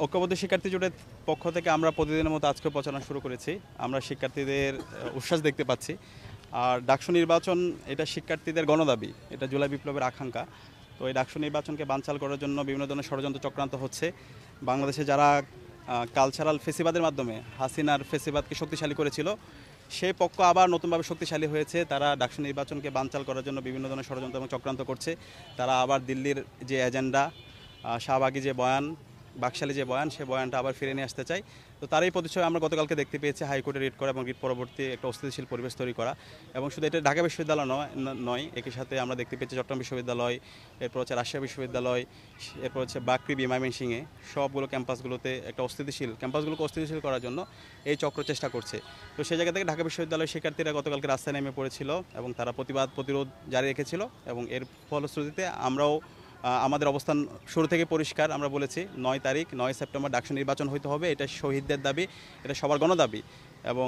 ঐক্যবদ্ধ শিক্ষার্থী জোটের পক্ষ থেকে আমরা প্রতিদিনের মতো আজকে প্রচারণা শুরু করেছি। আমরা শিক্ষার্থীদের উচ্ছ্বাস দেখতে পাচ্ছি। আর ডাকসু নির্বাচন এটা শিক্ষার্থীদের গণদাবি, এটা জুলাই বিপ্লবের আকাঙ্ক্ষা। তো এই ডাকসু নির্বাচনকে বানচাল করার জন্য বিভিন্ন ধরনের ষড়যন্ত্র চক্রান্ত হচ্ছে। বাংলাদেশে যারা কালচারাল ফেসিবাদের মাধ্যমে হাসিনার ফেসিবাদকে শক্তিশালী করেছিল, সেই পক্ষ আবার নতুনভাবে শক্তিশালী হয়েছে। তারা ডাকসু নির্বাচনকে বানচাল করার জন্য বিভিন্ন ধরনের ষড়যন্ত্র এবং চক্রান্ত করছে। তারা আবার দিল্লির যে এজেন্ডা, শাহবাগী যে বয়ান, বাকশালী যে বয়ান, সেই বয়ানটা আবার ফিরে নিয়ে আসতে চাই। তো তারই পরিচয় আমরা গতকালকে দেখতে পেয়েছি হাইকোর্টে রিট করা এবং রিট পরবর্তী একটা অস্থিতিশীল পরিবেশ তৈরি করা। এবং শুধু এটা ঢাকা বিশ্ববিদ্যালয় নয়, একই সাথে আমরা দেখতে পেয়েছি চট্টগ্রাম বিশ্ববিদ্যালয়, এরপর হচ্ছে রাজশাহী বিশ্ববিদ্যালয়, এরপর হচ্ছে বাকৃবি ময়মনসিংহে, সবগুলো ক্যাম্পাসগুলোতে একটা ক্যাম্পাসগুলোকে অস্থিতিশীল করার জন্য এই চক্র চেষ্টা করছে। তো সেই জায়গা থেকে ঢাকা বিশ্ববিদ্যালয়ের শিক্ষার্থীরা গতকালকে রাস্তায় নেমে পড়েছিল এবং তারা প্রতিরোধ জারি রেখেছিল। এবং এর ফলশ্রুতিতে আমরাও আমাদের অবস্থান শুরু থেকে পরিষ্কার। আমরা বলেছি 9 সেপ্টেম্বর ডাকসু নির্বাচন হইতে হবে, এটা শহীদদের দাবি, এটা সবার গণদাবি। এবং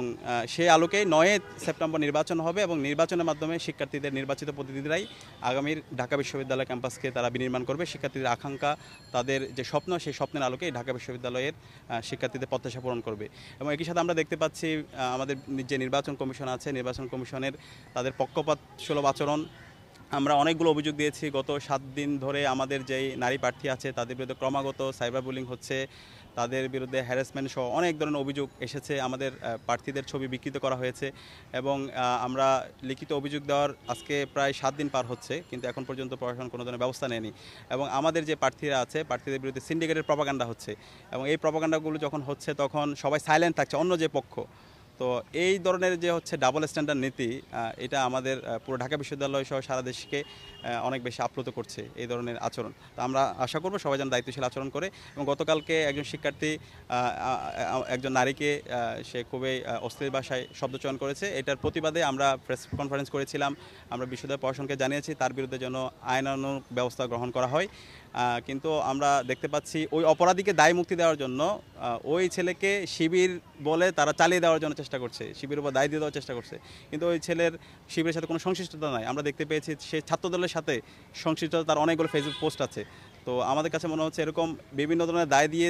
সেই আলোকেই 9 সেপ্টেম্বর নির্বাচন হবে এবং নির্বাচনের মাধ্যমে শিক্ষার্থীদের নির্বাচিত প্রতিনিধিরাই আগামীর ঢাকা বিশ্ববিদ্যালয় ক্যাম্পাসকে তারা বিনির্মাণ করবে। শিক্ষার্থীদের আকাঙ্ক্ষা, তাদের যে স্বপ্ন, সেই স্বপ্নের আলোকেই ঢাকা বিশ্ববিদ্যালয়ের শিক্ষার্থীদের প্রত্যাশা পূরণ করবে। এবং একই সাথে আমরা দেখতে পাচ্ছি আমাদের যে নির্বাচন কমিশন আছে, নির্বাচন কমিশনের তাদের পক্ষপাতসুলভ আচরণ। আমরা অনেকগুলো অভিযোগ দিয়েছি গত 7 দিন ধরে। আমাদের যেই নারী প্রার্থী আছে তাদের বিরুদ্ধে ক্রমাগত সাইবার বুলিং হচ্ছে, তাদের বিরুদ্ধে হ্যারাসমেন্ট সহ অনেক ধরনের অভিযোগ এসেছে। আমাদের প্রার্থীদের ছবি বিকৃত করা হয়েছে এবং আমরা লিখিত অভিযোগ দেওয়ার আজকে প্রায় 7 দিন পার হচ্ছে, কিন্তু এখন পর্যন্ত প্রশাসন কোনো ধরনের ব্যবস্থা নেয়নি। এবং আমাদের যে প্রার্থীরা আছে, প্রার্থীদের বিরুদ্ধে সিন্ডিকেটের প্রপাগান্ডা হচ্ছে এবং এই প্রপাগান্ডাগুলো যখন হচ্ছে তখন সবাই সাইলেন্ট থাকছে, অন্য যে পক্ষ। তো এই ধরনের যে হচ্ছে ডাবল স্ট্যান্ডার্ড নীতি, এটা আমাদের পুরো ঢাকা বিশ্ববিদ্যালয় সহ সারা দেশকে অনেক বেশি আপ্লুত করছে এই ধরনের আচরণ। তো আমরা আশা করব সবাই যেন দায়িত্বশীল আচরণ করে। এবং গতকালকে একজন শিক্ষার্থী একজন নারীকে সে খুবই অশ্লীল ভাষায় শব্দচয়ন করেছে। এটার প্রতিবাদে আমরা প্রেস কনফারেন্স করেছিলাম। আমরা বিশ্ববিদ্যালয় প্রশাসনকে জানিয়েছি তার বিরুদ্ধে যেন আইনানুগ ব্যবস্থা গ্রহণ করা হয়। কিন্তু আমরা দেখতে পাচ্ছি ওই অপরাধীকে দায় মুক্তি দেওয়ার জন্য ওই ছেলেকে শিবির বলে তারা চালিয়ে দেওয়ার জন্য চেষ্টা করছে, শিবিরের উপর দায় দিয়ে দেওয়ার চেষ্টা করছে। কিন্তু ওই ছেলের শিবিরের সাথে কোনো সংশ্লিষ্টতা নাই। আমরা দেখতে পেয়েছি সে ছাত্রদলের সাথে সংশ্লিষ্টতা, তার অনেকগুলো ফেসবুক পোস্ট আছে। তো আমাদের কাছে মনে হচ্ছে এরকম বিভিন্ন ধরনের দায় দিয়ে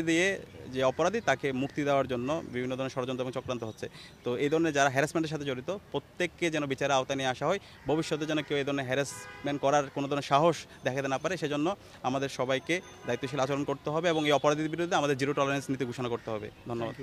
যে অপরাধী তাকে মুক্তি দেওয়ার জন্য বিভিন্ন ধরনের ষড়যন্ত্র এবং চক্রান্ত হচ্ছে। তো এই ধরনের যারা হ্যারাসমেন্টের সাথে জড়িত প্রত্যেককে যেন বিচারের আওতায় নিয়ে আসা হয়। ভবিষ্যতে যেন কেউ এই ধরনের হ্যারাসমেন্ট করার কোনো ধরনের সাহস দেখাতে না পারে, সেজন্য আমাদের সবাইকে দায়িত্বশীল আচরণ করতে হবে এবং এই অপরাধীদের বিরুদ্ধে আমাদের জিরো টলারেন্স নীতি ঘোষণা করতে হবে। ধন্যবাদ।